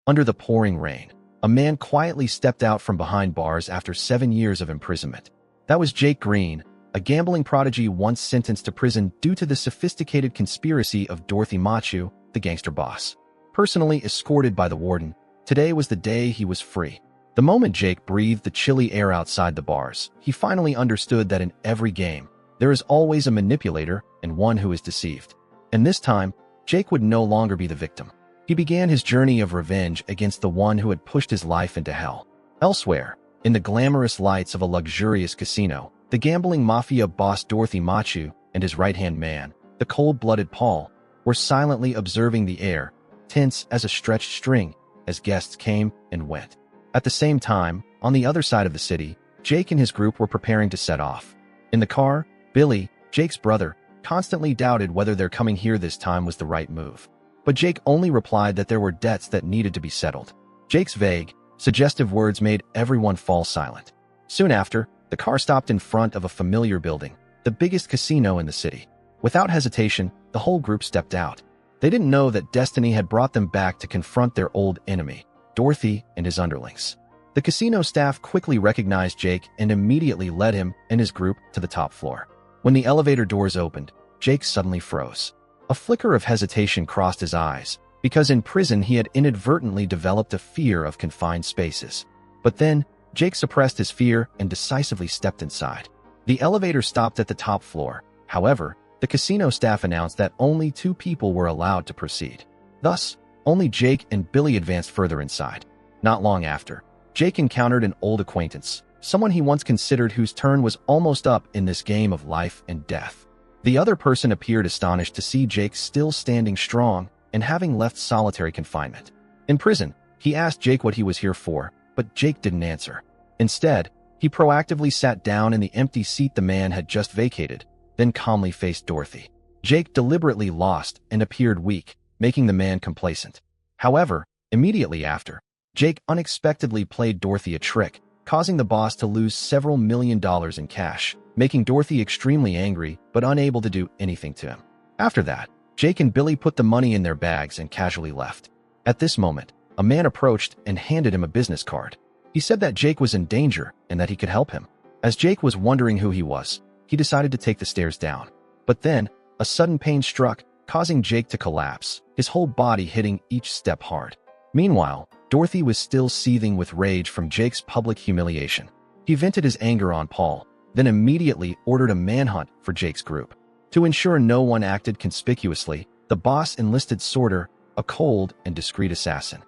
Under the pouring rain, a man quietly stepped out from behind bars after 7 years of imprisonment. That was Jake Green, a gambling prodigy once sentenced to prison due to the sophisticated conspiracy of Dorothy Machu, the gangster boss. Personally escorted by the warden, today was the day he was free. The moment Jake breathed the chilly air outside the bars, he finally understood that in every game, there is always a manipulator and one who is deceived. And this time, Jake would no longer be the victim. He began his journey of revenge against the one who had pushed his life into hell. Elsewhere, in the glamorous lights of a luxurious casino, the gambling mafia boss Dorothy Machu and his right-hand man, the cold-blooded Paul, were silently observing the air, tense as a stretched string, as guests came and went. At the same time, on the other side of the city, Jake and his group were preparing to set off. In the car, Billy, Jake's brother, constantly doubted whether their coming here this time was the right move. But Jake only replied that there were debts that needed to be settled. Jake's vague, suggestive words made everyone fall silent. Soon after, the car stopped in front of a familiar building, the biggest casino in the city. Without hesitation, the whole group stepped out. They didn't know that destiny had brought them back to confront their old enemy, Dorothy and his underlings. The casino staff quickly recognized Jake and immediately led him and his group to the top floor. When the elevator doors opened, Jake suddenly froze. A flicker of hesitation crossed his eyes, because in prison he had inadvertently developed a fear of confined spaces. But then, Jake suppressed his fear and decisively stepped inside. The elevator stopped at the top floor. However, the casino staff announced that only 2 people were allowed to proceed. Thus, only Jake and Billy advanced further inside. Not long after, Jake encountered an old acquaintance, someone he once considered whose turn was almost up in this game of life and death. The other person appeared astonished to see Jake still standing strong and having left solitary confinement. In prison, he asked Jake what he was here for, but Jake didn't answer. Instead, he proactively sat down in the empty seat the man had just vacated, then calmly faced Dorothy. Jake deliberately lost and appeared weak, making the man complacent. However, immediately after, Jake unexpectedly played Dorothy a trick, causing the boss to lose several $1 million in cash, making Dorothy extremely angry but unable to do anything to him. After that, Jake and Billy put the money in their bags and casually left. At this moment, a man approached and handed him a business card. He said that Jake was in danger and that he could help him. As Jake was wondering who he was, he decided to take the stairs down. But then, a sudden pain struck, causing Jake to collapse, his whole body hitting each step hard. Meanwhile, Dorothy was still seething with rage from Jake's public humiliation. He vented his anger on Paul, then immediately ordered a manhunt for Jake's group. To ensure no one acted conspicuously, the boss enlisted Sorter, a cold and discreet assassin.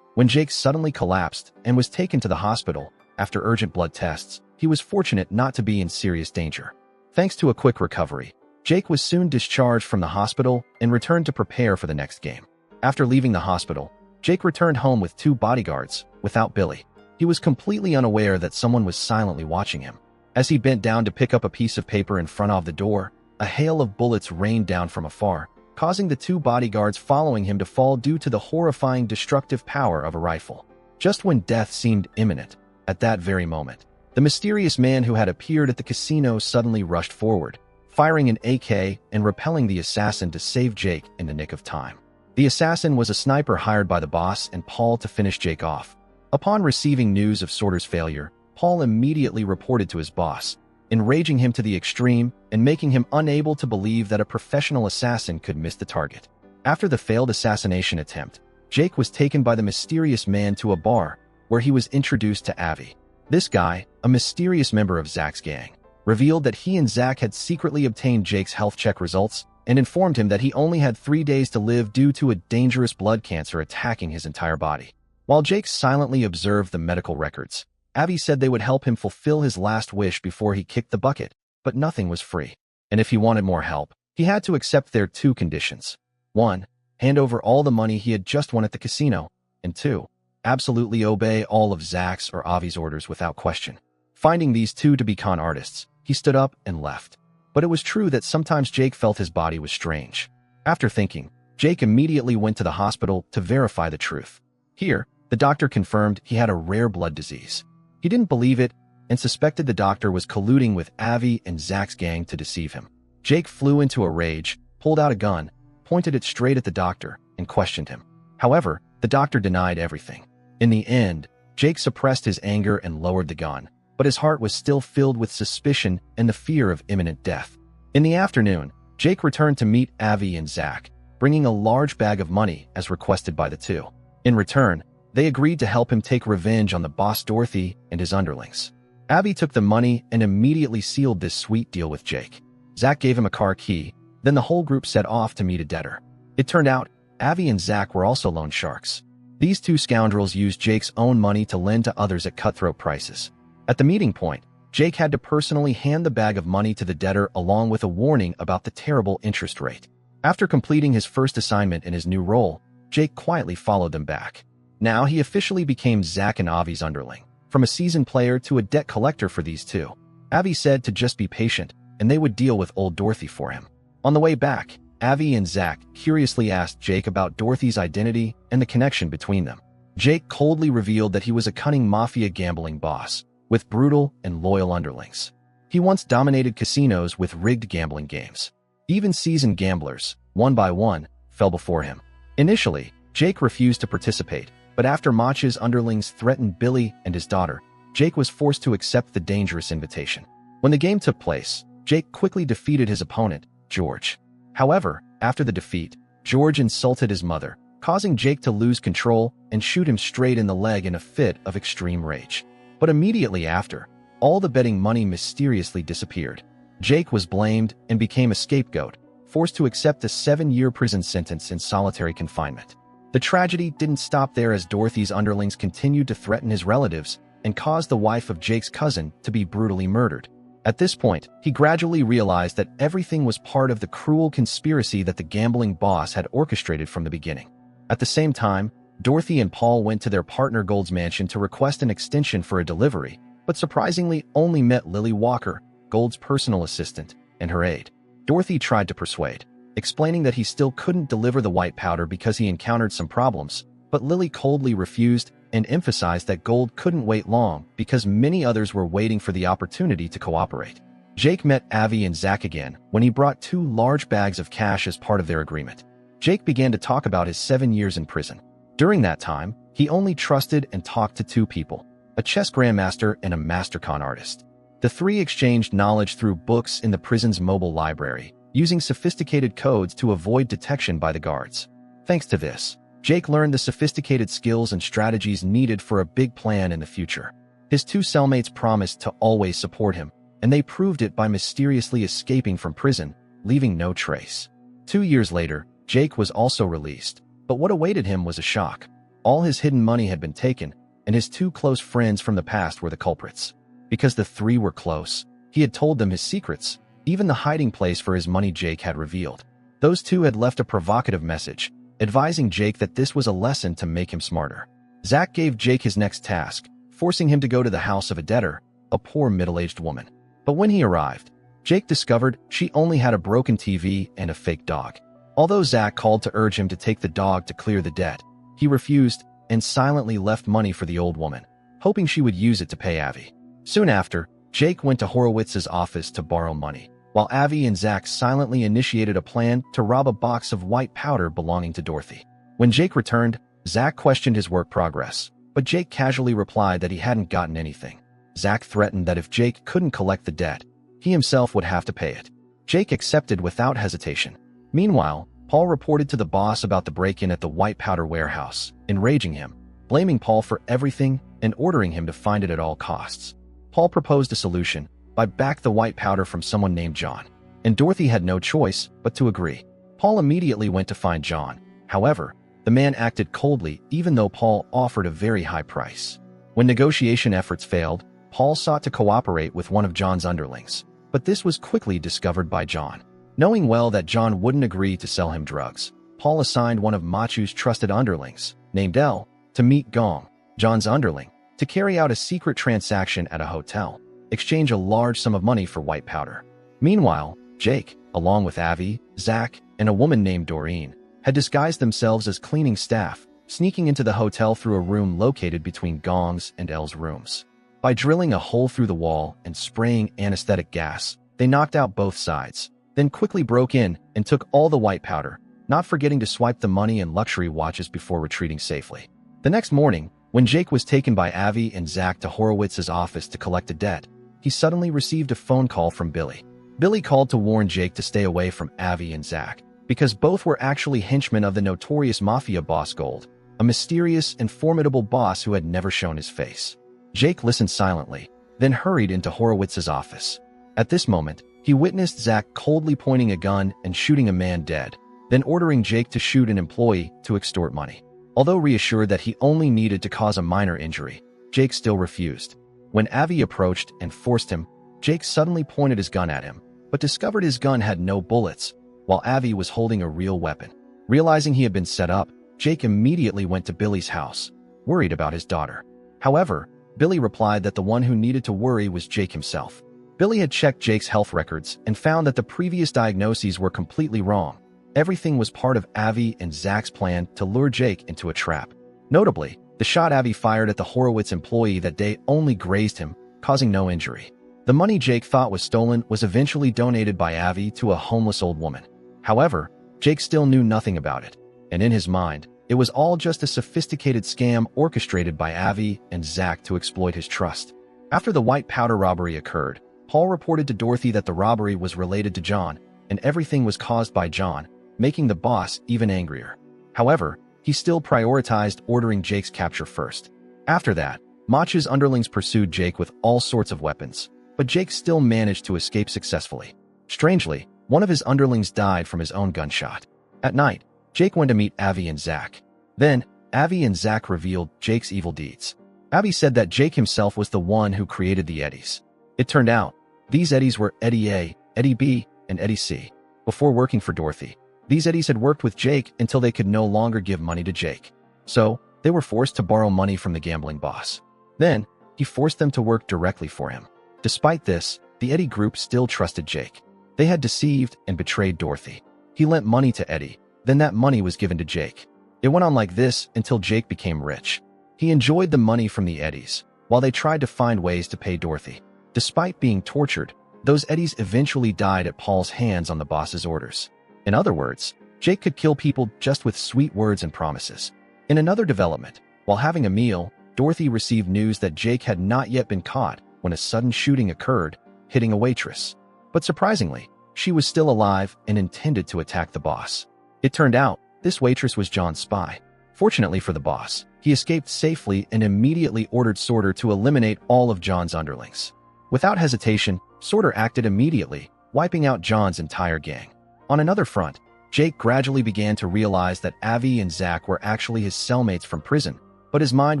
When Jake suddenly collapsed and was taken to the hospital after urgent blood tests, he was fortunate not to be in serious danger. Thanks to a quick recovery, Jake was soon discharged from the hospital and returned to prepare for the next game. After leaving the hospital, Jake returned home with 2 bodyguards, without Billy. He was completely unaware that someone was silently watching him. As he bent down to pick up a piece of paper in front of the door, a hail of bullets rained down from afar, causing the 2 bodyguards following him to fall due to the horrifying destructive power of a rifle. Just when death seemed imminent, at that very moment, the mysterious man who had appeared at the casino suddenly rushed forward, firing an AK and repelling the assassin to save Jake in the nick of time. The assassin was a sniper hired by the boss and Paul to finish Jake off. Upon receiving news of Sorter's failure, Paul immediately reported to his boss, enraging him to the extreme and making him unable to believe that a professional assassin could miss the target. After the failed assassination attempt, Jake was taken by the mysterious man to a bar, where he was introduced to Avi. This guy, a mysterious member of Zach's gang, revealed that he and Zach had secretly obtained Jake's health check results and informed him that he only had 3 days to live due to a dangerous blood cancer attacking his entire body. While Jake silently observed the medical records, Avi said they would help him fulfill his last wish before he kicked the bucket, but nothing was free. And if he wanted more help, he had to accept their 2 conditions. 1. Hand over all the money he had just won at the casino, and 2. Absolutely obey all of Zach's or Avi's orders without question. Finding these 2 to be con artists, he stood up and left. But it was true that sometimes Jake felt his body was strange. After thinking, Jake immediately went to the hospital to verify the truth. Here, the doctor confirmed he had a rare blood disease. He didn't believe it and suspected the doctor was colluding with Avi and Zach's gang to deceive him. Jake flew into a rage, pulled out a gun, pointed it straight at the doctor, and questioned him. However, The doctor denied everything. In the end, Jake suppressed his anger and lowered the gun, but his heart was still filled with suspicion and the fear of imminent death. In the afternoon, Jake returned to meet Avi and Zach, bringing a large bag of money as requested by the two. In return, they agreed to help him take revenge on the boss Dorothy and his underlings. Avi took the money and immediately sealed this sweet deal with Jake. Zach gave him a car key, then the whole group set off to meet a debtor. It turned out, Avi and Zach were also loan sharks. These two scoundrels used Jake's own money to lend to others at cutthroat prices. At the meeting point, Jake had to personally hand the bag of money to the debtor along with a warning about the terrible interest rate. After completing his first assignment in his new role, Jake quietly followed them back. Now he officially became Zach and Avi's underling, from a seasoned player to a debt collector for these two. Avi said to just be patient, and they would deal with old Dorothy for him. On the way back, Avi and Zach curiously asked Jake about Dorothy's identity and the connection between them. Jake coldly revealed that he was a cunning mafia gambling boss, with brutal and loyal underlings. He once dominated casinos with rigged gambling games. Even seasoned gamblers, one by one, fell before him. Initially, Jake refused to participate, but after Mach's underlings threatened Billy and his daughter, Jake was forced to accept the dangerous invitation. When the game took place, Jake quickly defeated his opponent, George. However, after the defeat, George insulted his mother, causing Jake to lose control and shoot him straight in the leg in a fit of extreme rage. But immediately after, all the betting money mysteriously disappeared. Jake was blamed and became a scapegoat, forced to accept a 7-year prison sentence in solitary confinement. The tragedy didn't stop there as Dorothy's underlings continued to threaten his relatives and caused the wife of Jake's cousin to be brutally murdered. At this point, he gradually realized that everything was part of the cruel conspiracy that the gambling boss had orchestrated from the beginning. At the same time, Dorothy and Paul went to their partner Gold's mansion to request an extension for a delivery, but surprisingly only met Lily Walker, Gold's personal assistant, and her aide. Dorothy tried to persuade, explaining that he still couldn't deliver the white powder because he encountered some problems, but Lily coldly refused and emphasized that Gold couldn't wait long because many others were waiting for the opportunity to cooperate. Jake met Avi and Zach again when he brought 2 large bags of cash as part of their agreement. Jake began to talk about his 7 years in prison. During that time, he only trusted and talked to 2 people, a chess grandmaster and a mastercon artist. The 3 exchanged knowledge through books in the prison's mobile library, using sophisticated codes to avoid detection by the guards. Thanks to this, Jake learned the sophisticated skills and strategies needed for a big plan in the future. His 2 cellmates promised to always support him, and they proved it by mysteriously escaping from prison, leaving no trace. 2 years later, Jake was also released, but what awaited him was a shock. All his hidden money had been taken, and his 2 close friends from the past were the culprits. Because the 3 were close, he had told them his secrets, even the hiding place for his money Jake had revealed. Those 2 had left a provocative message, advising Jake that this was a lesson to make him smarter. Zach gave Jake his next task, forcing him to go to the house of a debtor, a poor middle-aged woman. But when he arrived, Jake discovered she only had a broken TV and a fake dog. Although Zach called to urge him to take the dog to clear the debt, he refused and silently left money for the old woman, hoping she would use it to pay Avi. Soon after, Jake went to Horowitz's office to borrow money, while Avi and Zach silently initiated a plan to rob a box of white powder belonging to Dorothy. When Jake returned, Zach questioned his work progress, but Jake casually replied that he hadn't gotten anything. Zach threatened that if Jake couldn't collect the debt, he himself would have to pay it. Jake accepted without hesitation. Meanwhile, Paul reported to the boss about the break-in at the white powder warehouse, enraging him, blaming Paul for everything and ordering him to find it at all costs. Paul proposed a solution: buy back the white powder from someone named John, and Dorothy had no choice but to agree. Paul immediately went to find John. However, the man acted coldly even though Paul offered a very high price. When negotiation efforts failed, Paul sought to cooperate with one of John's underlings, but this was quickly discovered by John. Knowing well that John wouldn't agree to sell him drugs, Paul assigned one of Machu's trusted underlings, named L, to meet Gong, John's underling, to carry out a secret transaction at a hotel, exchange a large sum of money for white powder. Meanwhile, Jake, along with Avi, Zach, and a woman named Doreen, had disguised themselves as cleaning staff, sneaking into the hotel through a room located between Gong's and L's rooms. By drilling a hole through the wall and spraying anesthetic gas, they knocked out both sides, then quickly broke in and took all the white powder, not forgetting to swipe the money and luxury watches before retreating safely. The next morning, when Jake was taken by Avi and Zach to Horowitz's office to collect a debt, he suddenly received a phone call from Billy. Billy called to warn Jake to stay away from Avi and Zach, because both were actually henchmen of the notorious Mafia boss Gold, a mysterious and formidable boss who had never shown his face. Jake listened silently, then hurried into Horowitz's office. At this moment, he witnessed Zach coldly pointing a gun and shooting a man dead, then ordering Jake to shoot an employee to extort money. Although reassured that he only needed to cause a minor injury, Jake still refused. When Avi approached and forced him, Jake suddenly pointed his gun at him, but discovered his gun had no bullets, while Avi was holding a real weapon. Realizing he had been set up, Jake immediately went to Billy's house, worried about his daughter. However, Billy replied that the one who needed to worry was Jake himself. Billy had checked Jake's health records and found that the previous diagnoses were completely wrong. Everything was part of Avi and Zach's plan to lure Jake into a trap. Notably, the shot Avi fired at the Horowitz employee that day only grazed him, causing no injury. The money Jake thought was stolen was eventually donated by Avi to a homeless old woman. However, Jake still knew nothing about it, and in his mind, it was all just a sophisticated scam orchestrated by Avi and Zach to exploit his trust. After the white powder robbery occurred, Paul reported to Dorothy that the robbery was related to John, and everything was caused by John, making the boss even angrier. However, he still prioritized ordering Jake's capture first. After that, Mach's underlings pursued Jake with all sorts of weapons, but Jake still managed to escape successfully. Strangely, one of his underlings died from his own gunshot. At night, Jake went to meet Avi and Zach. Then, Avi and Zach revealed Jake's evil deeds. Avi said that Jake himself was the one who created the Eddies. It turned out, these Eddies were Eddie A, Eddie B, and Eddie C. Before working for Dorothy, these Eddies had worked with Jake until they could no longer give money to Jake. So, they were forced to borrow money from the gambling boss. Then, he forced them to work directly for him. Despite this, the Eddie group still trusted Jake. They had deceived and betrayed Dorothy. He lent money to Eddie, then that money was given to Jake. It went on like this until Jake became rich. He enjoyed the money from the Eddies, while they tried to find ways to pay Dorothy. Despite being tortured, those Eddies eventually died at Paul's hands on the boss's orders. In other words, Jake could kill people just with sweet words and promises. In another development, while having a meal, Dorothy received news that Jake had not yet been caught when a sudden shooting occurred, hitting a waitress. But surprisingly, she was still alive and intended to attack the boss. It turned out, this waitress was John's spy. Fortunately for the boss, he escaped safely and immediately ordered Sorter to eliminate all of John's underlings. Without hesitation, Sorter acted immediately, wiping out John's entire gang. On another front, Jake gradually began to realize that Avi and Zach were actually his cellmates from prison, but his mind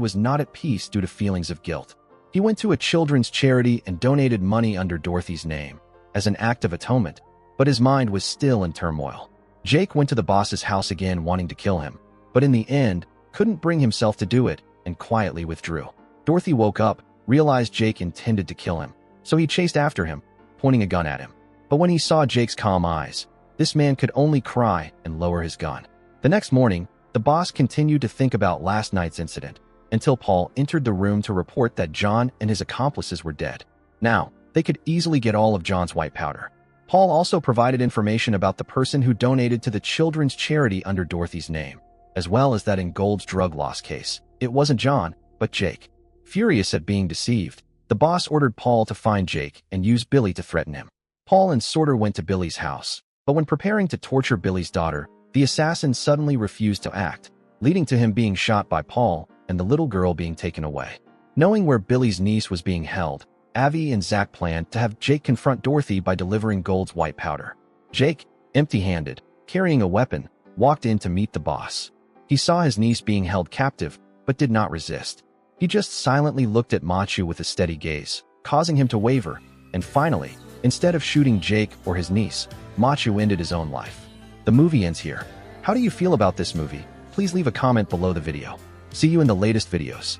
was not at peace due to feelings of guilt. He went to a children's charity and donated money under Dorothy's name, as an act of atonement, but his mind was still in turmoil. Jake went to the boss's house again wanting to kill him, but in the end, couldn't bring himself to do it and quietly withdrew. Dorothy woke up, realized Jake intended to kill him, so he chased after him, pointing a gun at him. But when he saw Jake's calm eyes, this man could only cry and lower his gun. The next morning, the boss continued to think about last night's incident, until Paul entered the room to report that John and his accomplices were dead. Now, they could easily get all of John's white powder. Paul also provided information about the person who donated to the children's charity under Dorothy's name, as well as that in Gold's drug loss case. It wasn't John, but Jake. Furious at being deceived, the boss ordered Paul to find Jake and use Billy to threaten him. Paul and Sorter went to Billy's house, but when preparing to torture Billy's daughter, the assassin suddenly refused to act, leading to him being shot by Paul and the little girl being taken away. Knowing where Billy's niece was being held, Avi and Zach planned to have Jake confront Dorothy by delivering Gold's white powder. Jake, empty-handed, carrying a weapon, walked in to meet the boss. He saw his niece being held captive, but did not resist. He just silently looked at Machu with a steady gaze, causing him to waver, and finally, instead of shooting Jake or his niece, Machu ended his own life. The movie ends here. How do you feel about this movie? Please leave a comment below the video. See you in the latest videos.